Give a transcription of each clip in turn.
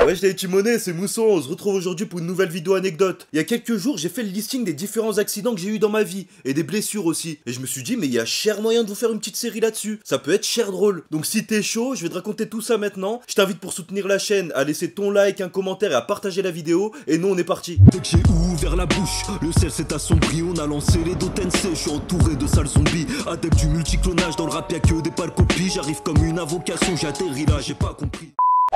Ouais, je l'ai Timoné, c'est Mousson, on se retrouve aujourd'hui pour une nouvelle vidéo anecdote. Il y a quelques jours, j'ai fait le listing des différents accidents que j'ai eu dans ma vie, et des blessures aussi. Et je me suis dit, mais il y a cher moyen de vous faire une petite série là-dessus. Ça peut être cher drôle. Donc si t'es chaud, je vais te raconter tout ça maintenant. Je t'invite pour soutenir la chaîne à laisser ton like, un commentaire et à partager la vidéo. Et nous, on est parti. Dès que j'ai ouvert la bouche, le ciel s'est assombri. On a lancé les Dotensei, je suis entouré de sales zombies. Adepte du multiclonage, dans le rap y'a que des pâles copies. J'arrive comme une invocation, j'ai atterri là, j'ai pas compris.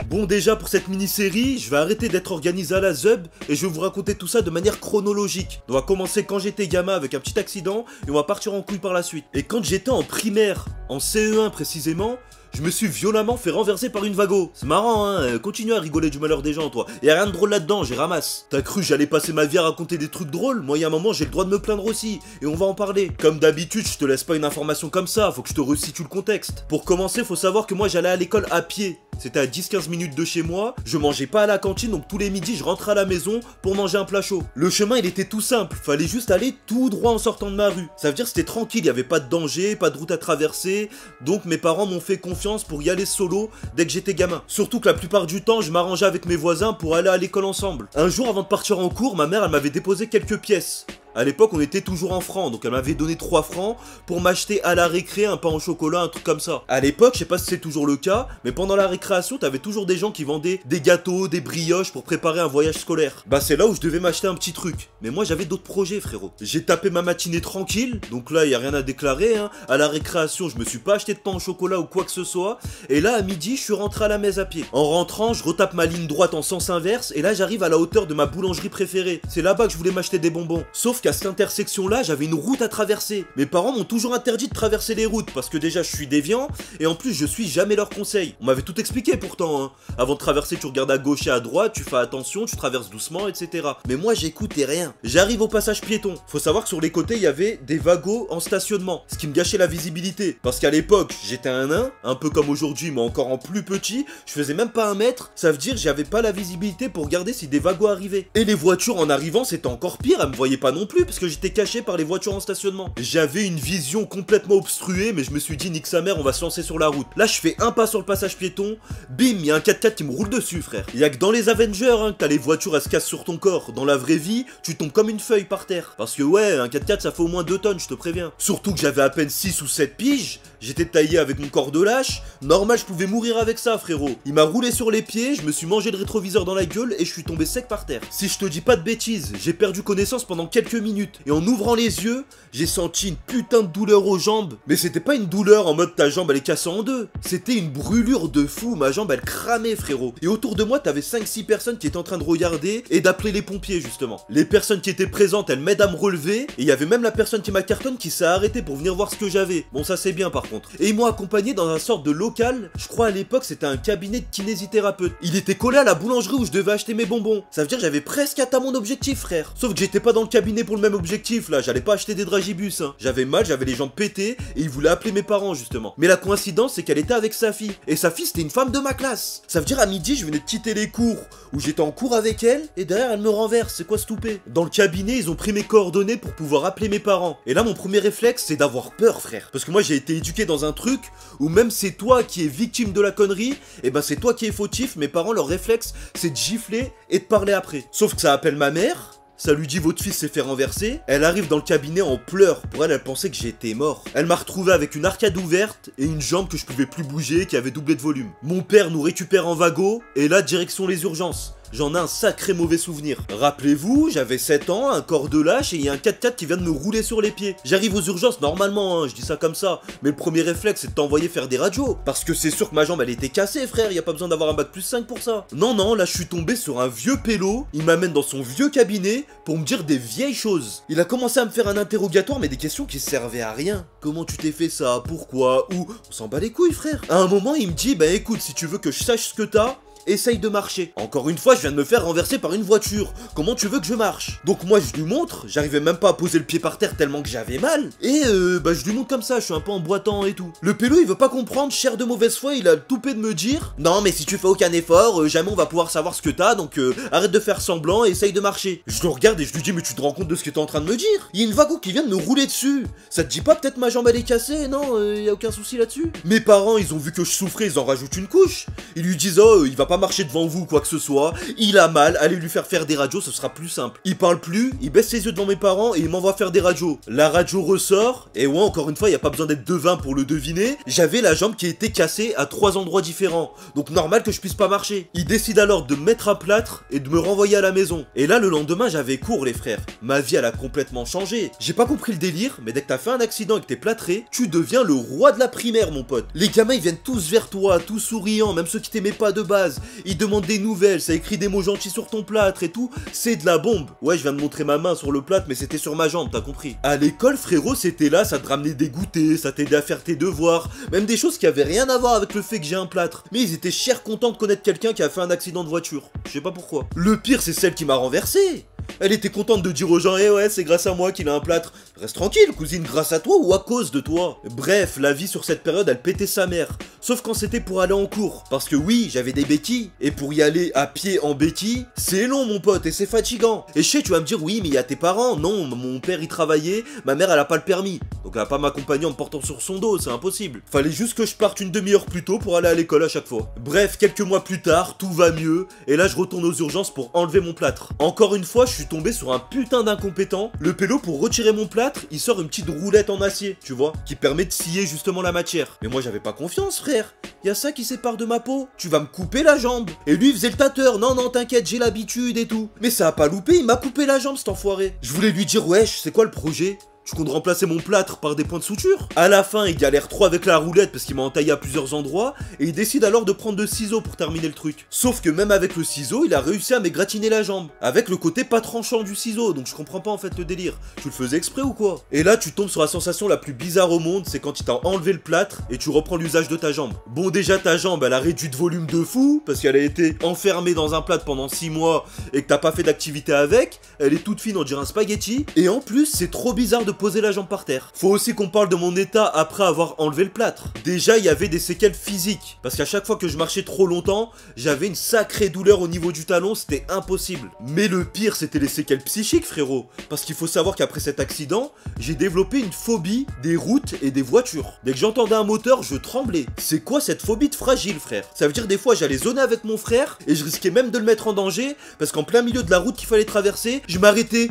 Bon, déjà pour cette mini-série, je vais arrêter d'être organisé à la Zub et je vais vous raconter tout ça de manière chronologique. On va commencer quand j'étais gamin avec un petit accident et on va partir en couille par la suite. Et quand j'étais en primaire, en CE1 précisément, je me suis violemment fait renverser par une vago. C'est marrant, hein, continue à rigoler du malheur des gens, toi. Y'a rien de drôle là-dedans, j'ai ramasse. T'as cru j'allais passer ma vie à raconter des trucs drôles? Moi, y'a un moment, j'ai le droit de me plaindre aussi. Et on va en parler. Comme d'habitude, je te laisse pas une information comme ça, faut que je te resitue le contexte. Pour commencer, faut savoir que moi, j'allais à l'école à pied. C'était à 10-15 minutes de chez moi, je mangeais pas à la cantine, donc tous les midis, je rentrais à la maison pour manger un plat chaud. Le chemin, il était tout simple, fallait juste aller tout droit en sortant de ma rue. Ça veut dire que c'était tranquille, il y avait pas de danger, pas de route à traverser, donc mes parents m'ont fait confiance pour y aller solo dès que j'étais gamin. Surtout que la plupart du temps, je m'arrangeais avec mes voisins pour aller à l'école ensemble. Un jour, avant de partir en cours, ma mère, elle m'avait déposé quelques pièces. À l'époque, on était toujours en francs, donc elle m'avait donné 3 francs pour m'acheter à la récré un pain au chocolat, un truc comme ça. À l'époque, je sais pas si c'est toujours le cas, mais pendant la récréation, t'avais toujours des gens qui vendaient des gâteaux, des brioches pour préparer un voyage scolaire. Bah c'est là où je devais m'acheter un petit truc. Mais moi, j'avais d'autres projets, frérot. J'ai tapé ma matinée tranquille, donc là, y a rien à déclarer, hein. À la récréation, je me suis pas acheté de pain au chocolat ou quoi que ce soit. Et là, à midi, je suis rentré à la messe à pied. En rentrant, je retape ma ligne droite en sens inverse, et là, j'arrive à la hauteur de ma boulangerie préférée. C'est là-bas que je voulais m'acheter des bonbons. Sauf qu'à cette intersection là, j'avais une route à traverser. Mes parents m'ont toujours interdit de traverser les routes parce que déjà je suis déviant et en plus je suis jamais leurs conseils. On m'avait tout expliqué pourtant, hein. Avant de traverser, tu regardes à gauche et à droite, tu fais attention, tu traverses doucement, etc. Mais moi j'écoutais rien. J'arrive au passage piéton. Faut savoir que sur les côtés il y avait des wagons en stationnement, ce qui me gâchait la visibilité. Parce qu'à l'époque j'étais un nain, un peu comme aujourd'hui mais encore en plus petit. Je faisais même pas 1 mètre. Ça veut dire j'avais pas la visibilité pour regarder si des wagons arrivaient. Et les voitures en arrivant c'était encore pire, elles me voyaient pas non plus parce que j'étais caché par les voitures en stationnement. J'avais une vision complètement obstruée, mais je me suis dit nique sa mère, on va se lancer sur la route. Là, je fais un pas sur le passage piéton, bim, il y a un 4x4 qui me roule dessus, frère. Il y a que dans les Avengers, hein, que t'as les voitures, elles se cassent sur ton corps. Dans la vraie vie, tu tombes comme une feuille par terre. Parce que ouais, un 4x4, ça fait au moins 2 tonnes, je te préviens. Surtout que j'avais à peine 6 ou 7 piges, j'étais taillé avec mon corps de lâche. Normal, je pouvais mourir avec ça, frérot. Il m'a roulé sur les pieds, je me suis mangé le rétroviseur dans la gueule et je suis tombé sec par terre. Si je te dis pas de bêtises, j'ai perdu connaissance pendant quelques minutes. Et en ouvrant les yeux, j'ai senti une putain de douleur aux jambes. Mais c'était pas une douleur en mode ta jambe elle est cassée en deux. C'était une brûlure de fou, ma jambe elle cramait, frérot. Et autour de moi t'avais 5-6 personnes qui étaient en train de regarder et d'appeler les pompiers justement. Les personnes qui étaient présentes, elles m'aident à me relever. Et il y avait même la personne qui m'a cartonné qui s'est arrêtée pour venir voir ce que j'avais. Bon ça c'est bien par contre. Et ils m'ont accompagné dans un sorte de local. Je crois à l'époque c'était un cabinet de kinésithérapeute. Il était collé à la boulangerie où je devais acheter mes bonbons. Ça veut dire que j'avais presque atteint mon objectif, frère. Sauf que j'étais pas dans le cabinet pour le même objectif là. J'allais pas acheter des dragibus, hein. J'avais mal, j'avais les jambes pétées et il voulait appeler mes parents justement. Mais la coïncidence c'est qu'elle était avec sa fille. Et sa fille c'était une femme de ma classe. Ça veut dire à midi je venais de quitter les cours où j'étais en cours avec elle et derrière elle me renverse. C'est quoi ce toupet? Dans le cabinet ils ont pris mes coordonnées pour pouvoir appeler mes parents. Et là mon premier réflexe c'est d'avoir peur, frère. Parce que moi j'ai été éduqué dans un truc où même c'est toi qui es victime de la connerie, et ben c'est toi qui es fautif. Mes parents leur réflexe c'est de gifler et de parler après. Sauf que ça appelle ma mère. Ça lui dit votre fils s'est fait renverser. Elle arrive dans le cabinet en pleurs. Pour elle, elle pensait que j'étais mort. Elle m'a retrouvé avec une arcade ouverte et une jambe que je pouvais plus bouger qui avait doublé de volume. Mon père nous récupère en wagon et là direction les urgences. J'en ai un sacré mauvais souvenir. Rappelez-vous, j'avais 7 ans, un corps de lâche et il y a un 4x4 qui vient de me rouler sur les pieds. J'arrive aux urgences normalement, hein, je dis ça comme ça. Mais le premier réflexe c'est de t'envoyer faire des radios. Parce que c'est sûr que ma jambe elle était cassée, frère, y a pas besoin d'avoir un bac plus 5 pour ça. Non, là je suis tombé sur un vieux pélo. Il m'amène dans son vieux cabinet pour me dire des vieilles choses. Il a commencé à me faire un interrogatoire mais des questions qui servaient à rien. Comment tu t'es fait ça? Pourquoi? Où? On s'en bat les couilles, frère. À un moment il me dit, bah écoute, si tu veux que je sache ce que t'as, essaye de marcher. Encore une fois, je viens de me faire renverser par une voiture. Comment tu veux que je marche? Donc moi, je lui montre. J'arrivais même pas à poser le pied par terre tellement que j'avais mal. Et je lui montre comme ça. Je suis un peu en boitant et tout. Le pélo, il veut pas comprendre. Cher de mauvaise foi, il a le toupet de me dire: non, mais si tu fais aucun effort, jamais on va pouvoir savoir ce que t'as. Donc arrête de faire semblant et essaye de marcher. Je le regarde et je lui dis: mais tu te rends compte de ce que t'es en train de me dire? Il y a une wagon qui vient de me rouler dessus. Ça te dit pas peut-être ma jambe elle est cassée? Non, y a aucun souci là-dessus. Mes parents, ils ont vu que je souffrais, ils en rajoutent une couche. Ils lui disent: oh, il va pas pas marcher devant vous ou quoi que ce soit, il a mal, allez lui faire des radios, ce sera plus simple. Il parle plus, il baisse ses yeux devant mes parents et il m'envoie faire des radios. La radio ressort, et ouais, encore une fois, y a pas besoin d'être devin pour le deviner, j'avais la jambe qui était cassée à 3 endroits différents, donc normal que je puisse pas marcher. Il décide alors de me mettre un plâtre et de me renvoyer à la maison. Et là, le lendemain, j'avais cours, les frères. Ma vie, elle a complètement changé. J'ai pas compris le délire, mais dès que t'as fait un accident et que t'es plâtré, tu deviens le roi de la primaire, mon pote. Les gamins, ils viennent tous vers toi, tous souriants, même ceux qui t'aimaient pas de base. Ils demandent des nouvelles, ça écrit des mots gentils sur ton plâtre et tout. C'est de la bombe. Ouais, je viens de montrer ma main sur le plâtre, mais c'était sur ma jambe, t'as compris. À l'école, frérot, c'était là, ça te ramenait des goûters, ça t'aidait à faire tes devoirs, même des choses qui avaient rien à voir avec le fait que j'ai un plâtre. Mais ils étaient chers contents de connaître quelqu'un qui a fait un accident de voiture. Je sais pas pourquoi. Le pire, c'est celle qui m'a renversé. Elle était contente de dire aux gens, eh ouais, c'est grâce à moi qu'il a un plâtre. Reste tranquille, cousine, grâce à toi ou à cause de toi. Bref, la vie sur cette période, elle pétait sa mère. Sauf quand c'était pour aller en cours. Parce que oui, j'avais des béquilles. Et pour y aller à pied en béquilles, c'est long, mon pote, et c'est fatigant. Et je sais, tu vas me dire, oui, mais il y a tes parents. Non, mon père, il travaillait, ma mère, elle a pas le permis. Donc elle va pas m'accompagner en me portant sur son dos, c'est impossible. Fallait juste que je parte une demi-heure plus tôt pour aller à l'école à chaque fois. Bref, quelques mois plus tard, tout va mieux. Et là, je retourne aux urgences pour enlever mon plâtre. Encore une fois, je suis tombé sur un putain d'incompétent. Le pélo, pour retirer mon plâtre, il sort une petite roulette en acier, tu vois, qui permet de scier justement la matière. Mais moi, j'avais pas confiance, frère. Y a ça qui sépare de ma peau. Tu vas me couper la jambe. Et lui, il faisait le tâteur. Non, non, t'inquiète, j'ai l'habitude et tout. Mais ça a pas loupé, il m'a coupé la jambe, cet enfoiré. Je voulais lui dire, wesh, c'est quoi le projet ? Tu comptes remplacer mon plâtre par des points de suture? À la fin, il galère trop avec la roulette parce qu'il m'a entaillé à plusieurs endroits et il décide alors de prendre de ciseaux pour terminer le truc. Sauf que même avec le ciseau, il a réussi à m'égratiner la jambe. Avec le côté pas tranchant du ciseau, donc je comprends pas en fait le délire. Tu le faisais exprès ou quoi? Et là, tu tombes sur la sensation la plus bizarre au monde, c'est quand il t'a enlevé le plâtre et tu reprends l'usage de ta jambe. Bon, déjà ta jambe, elle a réduit de volume de fou parce qu'elle a été enfermée dans un plâtre pendant 6 mois et que t'as pas fait d'activité avec. Elle est toute fine, on dirait un spaghetti. Et en plus, c'est trop bizarre de poser la jambe par terre. Faut aussi qu'on parle de mon état après avoir enlevé le plâtre. Déjà, il y avait des séquelles physiques. Parce qu'à chaque fois que je marchais trop longtemps, j'avais une sacrée douleur au niveau du talon, c'était impossible. Mais le pire, c'était les séquelles psychiques, frérot. Parce qu'il faut savoir qu'après cet accident, j'ai développé une phobie des routes et des voitures. Dès que j'entendais un moteur, je tremblais. C'est quoi cette phobie de fragile, frère? Ça veut dire des fois, j'allais zoner avec mon frère et je risquais même de le mettre en danger parce qu'en plein milieu de la route qu'il fallait traverser, je m'arrêtais,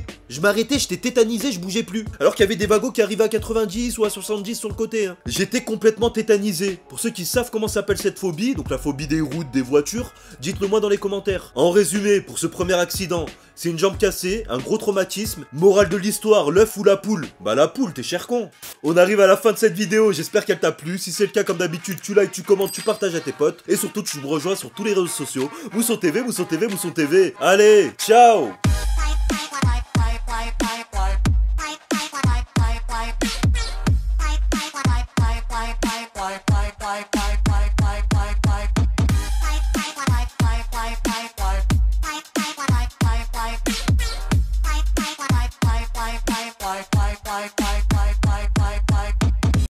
j'étais tétanisé, je bougeais plus. Alors qu'il y avait des wagons qui arrivaient à 90 ou à 70 sur le côté. Hein. J'étais complètement tétanisé. Pour ceux qui savent comment s'appelle cette phobie, donc la phobie des routes, des voitures, dites-le moi dans les commentaires. En résumé, pour ce premier accident, c'est une jambe cassée, un gros traumatisme. Morale de l'histoire, l'œuf ou la poule? Bah la poule, t'es cher con. On arrive à la fin de cette vidéo, j'espère qu'elle t'a plu. Si c'est le cas, comme d'habitude, tu likes, tu commentes, tu partages à tes potes. Et surtout, tu me rejoins sur tous les réseaux sociaux. Mousson TV, Mousson TV, Mousson TV. Allez, ciao!